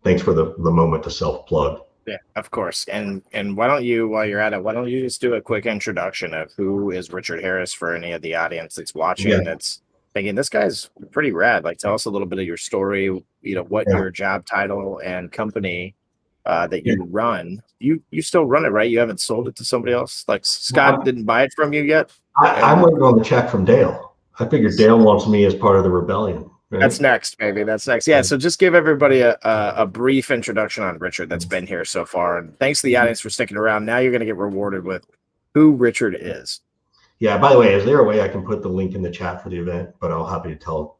[SPEAKER 2] thanks for the moment to self plug.
[SPEAKER 1] Yeah, of course. And why don't you, while you're at it, why don't you just do a quick introduction of who is Richard Harris for any of the audience that's watching,
[SPEAKER 2] Yeah,
[SPEAKER 1] that's thinking this guy's pretty rad. Like, tell us a little bit of your story, what
[SPEAKER 2] yeah,
[SPEAKER 1] your job title and company that
[SPEAKER 2] yeah.
[SPEAKER 1] you run. You still run it, right? You haven't sold it to somebody else. Like Scott
[SPEAKER 2] Well,
[SPEAKER 1] didn't buy it from you yet.
[SPEAKER 2] I'm
[SPEAKER 1] And
[SPEAKER 2] waiting on the check from Dale. I figured Dale wants me as part of the rebellion,
[SPEAKER 1] that's
[SPEAKER 2] right?
[SPEAKER 1] next, maybe. That's next. Yeah. So just give everybody a brief introduction on Richard that's been here so far. And thanks to the audience for sticking around. Now you're going to get rewarded with who Richard is.
[SPEAKER 2] Yeah, by the way, is there a way I can put the link in the chat for the event? But I'll happy to tell.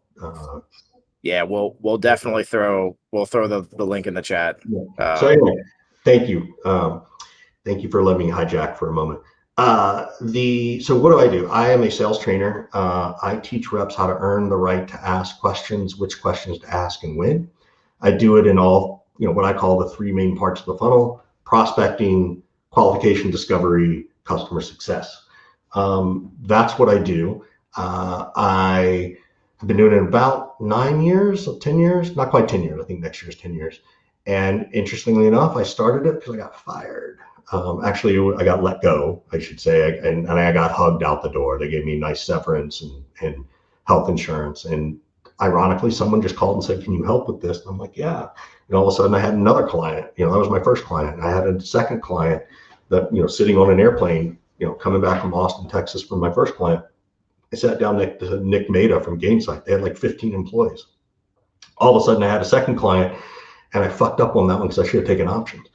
[SPEAKER 1] Yeah, we'll definitely throw the link in the chat.
[SPEAKER 2] So anyway, thank you. Thank you for letting me hijack for a moment. So what do? I am a sales trainer. I teach reps how to earn the right to ask questions, which questions to ask and when. I do it in all, what I call the three main parts of the funnel: prospecting, qualification, discovery, customer success. That's what I do. I have been doing it about 9 years, 10 years, not quite 10 years. I think next year is 10 years. And interestingly enough, I started it because I got fired. Actually, I got let go, I should say, and I got hugged out the door. They gave me nice severance and health insurance. And ironically, someone just called and said, "Can you help with this?" And I'm like, "Yeah." And all of a sudden, I had another client. That was my first client. I had a second client that, sitting on an airplane, coming back from Austin, Texas, from my first client. I sat down next to Nick Maida from Gainsight. They had like 15 employees. All of a sudden, I had a second client, and I fucked up on that one because I should have taken options.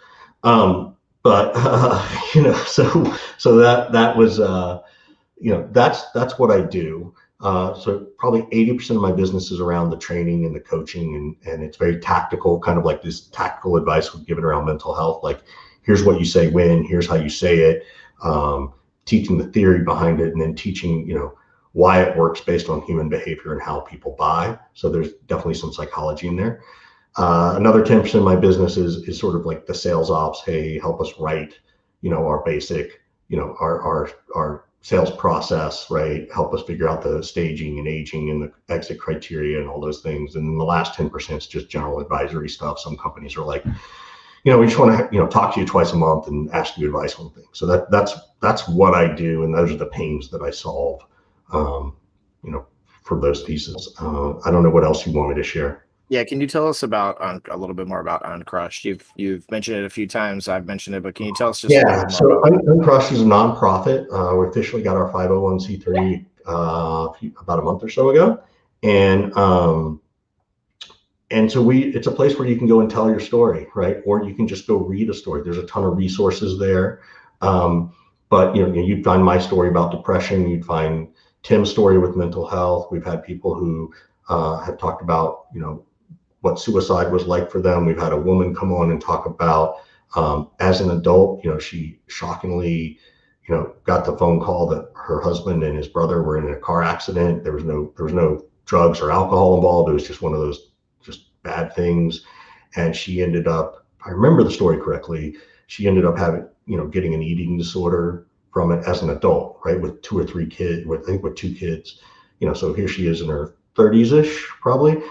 [SPEAKER 2] But so that was that's what I do. So probably 80% of my business is around the training and the coaching, and it's very tactical, kind of like this tactical advice we've given around mental health. Like, here's what you say when, here's how you say it, teaching the theory behind it, and then teaching, why it works based on human behavior and how people buy. So there's definitely some psychology in there. Another 10% of my business is sort of like the sales ops. Hey, help us write, our basic, our sales process, right? Help us figure out the staging and aging and the exit criteria and all those things. And then the last 10% is just general advisory stuff. Some companies are like, we just want to, talk to you twice a month and ask you advice on things. So that's what I do, and those are the pains that I solve, for those pieces. I don't know what else you want me to share.
[SPEAKER 1] Yeah, can you tell us about a little bit more about Uncrushed? You've mentioned it a few times. I've mentioned it, but can you tell us just a little
[SPEAKER 2] Yeah,
[SPEAKER 1] bit
[SPEAKER 2] so
[SPEAKER 1] more about it?
[SPEAKER 2] Uncrushed is a nonprofit. We officially got our 501c3 about a month or so ago, and so it's a place where you can go and tell your story, right? Or you can just go read a story. There's a ton of resources there. But you'd find my story about depression. You'd find Tim's story with mental health. We've had people who have talked about, what suicide was like for them. We've had a woman come on and talk about, as an adult, she shockingly, got the phone call that her husband and his brother were in a car accident. There was no drugs or alcohol involved. It was just one of those just bad things. And she ended up, if I remember the story correctly, she ended up getting an eating disorder from it as an adult, right? With 2 or 3 kids, I think with 2 kids, so here she is in her 30s-ish, probably.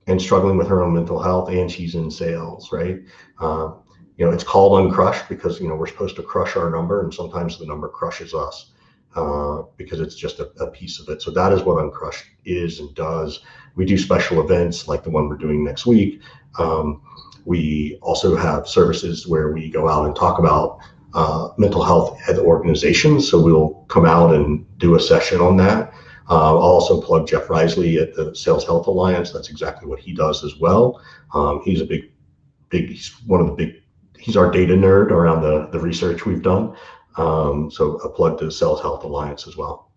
[SPEAKER 2] And struggling with her own mental health, and she's in sales, right? It's called Uncrushed because, we're supposed to crush our number, and sometimes the number crushes us because it's just a piece of it. So that is what Uncrushed is and does. We do special events like the one we're doing next week. We also have services where we go out and talk about mental health at organizations. So we'll come out and do a session on that. I'll also plug Jeff Risley at the Sales Health Alliance. That's exactly what he does as well. He's he's our data nerd around the research we've done. So a plug to the Sales Health Alliance as well.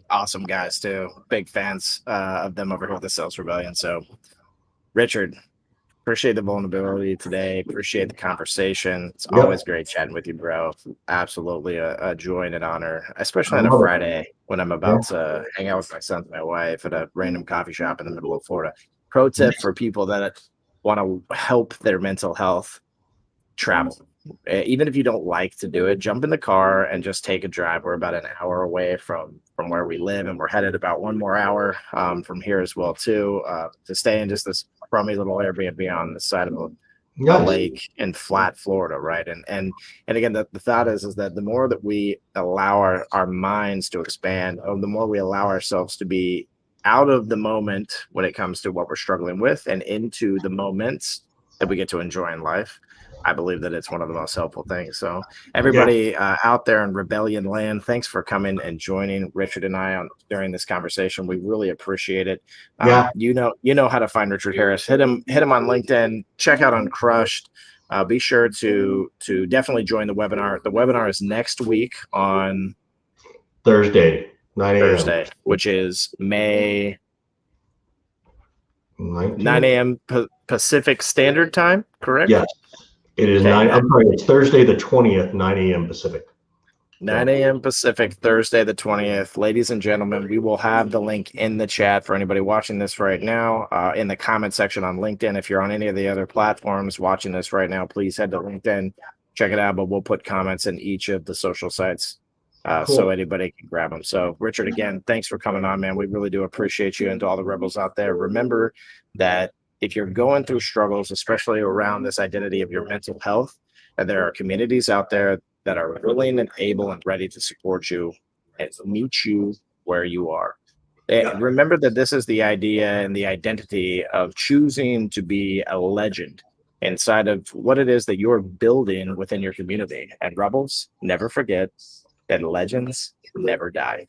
[SPEAKER 1] Awesome guys too. Big fans of them over here with the Sales Rebellion. So Richard, Appreciate the vulnerability today. Appreciate the conversation. It's always
[SPEAKER 2] Yep.
[SPEAKER 1] great chatting with you, bro. Absolutely a joy and an honor,
[SPEAKER 2] I
[SPEAKER 1] especially on a
[SPEAKER 2] love it.
[SPEAKER 1] Friday when I'm
[SPEAKER 2] Yeah.
[SPEAKER 1] about to hang out with my son and my wife at a random coffee shop in the middle of Florida. Pro tip for people that want to help their mental health: travel. Even if you don't like to do it, jump in the car and just take a drive. We're about an hour away from where we live, and we're headed about one more hour from here as well too, to stay in just this crummy little Airbnb on the side of a
[SPEAKER 2] Nice.
[SPEAKER 1] lake in flat Florida, right? And again, the thought is that the more that we allow our minds to expand, or the more we allow ourselves to be out of the moment when it comes to what we're struggling with and into the moments that we get to enjoy in life, I believe that it's one of the most helpful things. So
[SPEAKER 2] Yeah.
[SPEAKER 1] everybody out there in Rebellion Land, thanks for coming and joining Richard and I on during this conversation. We really appreciate it.
[SPEAKER 2] Yeah.
[SPEAKER 1] You know how to find Richard Harris. Hit him on LinkedIn. Check out Uncrushed. Be sure to definitely join the webinar. The webinar is next week on
[SPEAKER 2] Thursday, 9 a.m.
[SPEAKER 1] Thursday, which is May 9
[SPEAKER 2] 19th.
[SPEAKER 1] a.m. Pacific Standard Time, correct?
[SPEAKER 2] Yes, it is
[SPEAKER 1] Okay,
[SPEAKER 2] 9. I'm sorry, it's Thursday the 20th, 9 a.m. Pacific.
[SPEAKER 1] 9 a.m. Pacific, Thursday the 20th. Ladies and gentlemen, we will have the link in the chat for anybody watching this right now, in the comment section on LinkedIn. If you're on any of the other platforms watching this right now, please head to LinkedIn, check it out, but we'll put comments in each of the social sites so
[SPEAKER 2] Cool.
[SPEAKER 1] anybody can grab them. So, Richard, again, thanks for coming on, man. We really do appreciate you, and to all the rebels out there. Remember that if you're going through struggles, especially around this identity of your mental health, that there are communities out there that are willing and able and ready to support you and meet you where you are.
[SPEAKER 2] Yeah.
[SPEAKER 1] And remember that this is the idea and the identity of choosing to be a legend inside of what it is that you're building within your community. And rebels, never forget that legends never die.